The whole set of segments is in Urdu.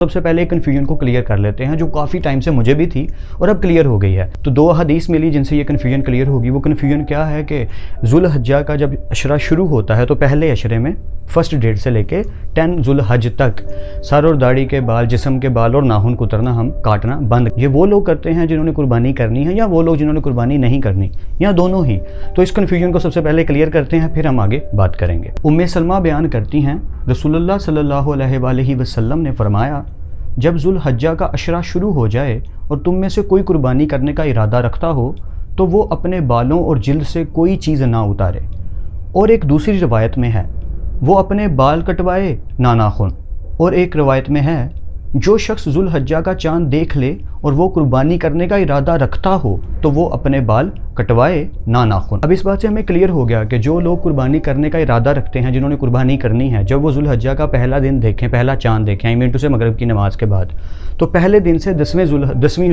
سب سے پہلے کنفیوژن کو کلیئر کر لیتے ہیں جو کافی ٹائم سے مجھے بھی تھی اور اب کلیئر ہو گئی ہے۔ تو دو حدیث ملی جن سے یہ کنفیوژن کلیئر ہوگی۔ وہ کنفیوژن کیا ہے کہ ذو الحجہ کا جب عشرہ شروع ہوتا ہے تو پہلے عشرے میں فرسٹ ڈیٹ سے لے کے 10 ذو الحج تک سر اور داڑھی کے بال، جسم کے بال اور ناخن کترنا، ہم کاٹنا بند۔ یہ وہ لوگ کرتے ہیں جنہوں نے قربانی کرنی ہے یا وہ لوگ جنہوں نے قربانی نہیں کرنی، یا دونوں ہی۔ تو اس کنفیوژن کو سب سے پہلے کلیئر کرتے ہیں، پھر ہم آگے بات کریں گے۔ ام سلمہ بیان کرتی ہیں رسول اللہ صلی اللہ علیہ وآلہ وسلم نے فرمایا، جب ذو الحجہ کا عشرہ شروع ہو جائے اور تم میں سے کوئی قربانی کرنے کا ارادہ رکھتا ہو تو وہ اپنے بالوں اور جلد سے کوئی چیز نہ اتارے، اور ایک دوسری روایت میں ہے وہ اپنے بال کٹوائے نہ ناخن، اور ایک روایت میں ہے جو شخص ذو الحجہ کا چاند دیکھ لے اور وہ قربانی کرنے کا ارادہ رکھتا ہو تو وہ اپنے بال کٹوائے نہ ناخن۔ اب اس بات سے ہمیں کلیئر ہو گیا کہ جو لوگ قربانی کرنے کا ارادہ رکھتے ہیں، جنہوں نے قربانی کرنی ہے، جب وہ ذو الحجہ کا پہلا دن دیکھیں، پہلا چاند دیکھیں منٹو سے مغرب کی نماز کے بعد، تو پہلے دن سے 10ویں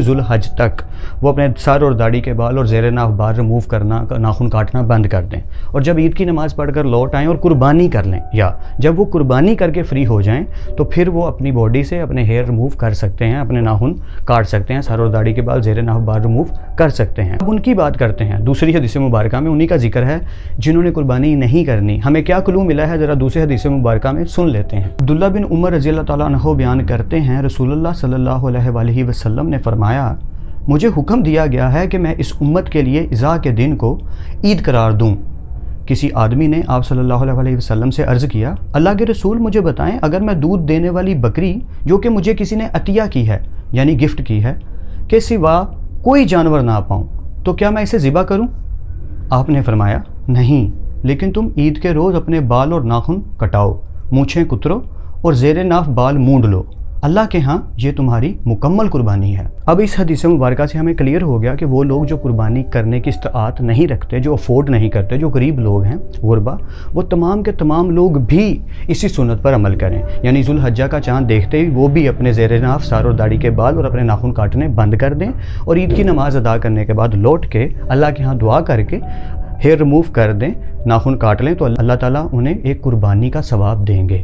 ذو الحج تک وہ اپنے سر اور داڑھی کے بال اور زیر ناف بال ریموو کرنا، ناخن کاٹنا بند کر دیں، اور جب عید کی نماز پڑھ کر لوٹ آئیں اور قربانی کر لیں، یا جب وہ قربانی کر کے فری ہو جائیں تو پھر وہ اپنی باڈی سے اپنے ہیئر ریموو کر سکتے ہیں، اپنے ناخن کاٹ سکتے ہیں، سر اور داڑھی کے بال، زیر ناف بال ریموو کر سکتے ہیں۔ اب ان کی بات کرتے ہیں، دوسری حدیث مبارکہ میں انہی کا ذکر ہے جنہوں نے قربانی نہیں کرنی۔ ہمیں کیا کلو ملا ہے، ذرا دوسری حدیث مبارکہ میں سن لیتے ہیں۔ عبداللہ بن عمر رضی اللہ تعالیٰ عنہ بیان کرتے ہیں رسول اللہ صلی اللہ علیہ وآلہ وسلم نے فرمایا، مجھے حکم دیا گیا ہے کہ میں اس امت کے لیے اضحیٰ کے دن کو عید قرار دوں۔ کسی آدمی نے آپ صلی اللہ علیہ وسلم سے عرض کیا، اللہ کے رسول مجھے بتائیں، اگر میں دودھ دینے والی بکری جو کہ مجھے کسی نے عطیہ کی ہے، یعنی گفٹ کی ہے، کے سوا کوئی جانور نہ پاؤں تو کیا میں اسے ذبح کروں؟ آپ نے فرمایا، نہیں، لیکن تم عید کے روز اپنے بال اور ناخن کٹاؤ، مونچھیں کترو اور زیر ناف بال مونڈ لو، اللہ کے ہاں یہ تمہاری مکمل قربانی ہے۔ اب اس حدیث مبارکہ سے ہمیں کلیئر ہو گیا کہ وہ لوگ جو قربانی کرنے کی استطاعت نہیں رکھتے، جو افورڈ نہیں کرتے، جو غریب لوگ ہیں، غربا، وہ تمام کے تمام لوگ بھی اسی سنت پر عمل کریں، یعنی ذو الحجہ کا چاند دیکھتے ہی وہ بھی اپنے زیر ناف، سر اور داڑھی کے بال اور اپنے ناخن کاٹنے بند کر دیں، اور عید کی نماز ادا کرنے کے بعد لوٹ کے اللہ کے ہاں دعا کر کے ہیئر ریموو کر دیں، ناخن کاٹ لیں، تو اللہ تعالیٰ انہیں ایک قربانی کا ثواب دیں گے۔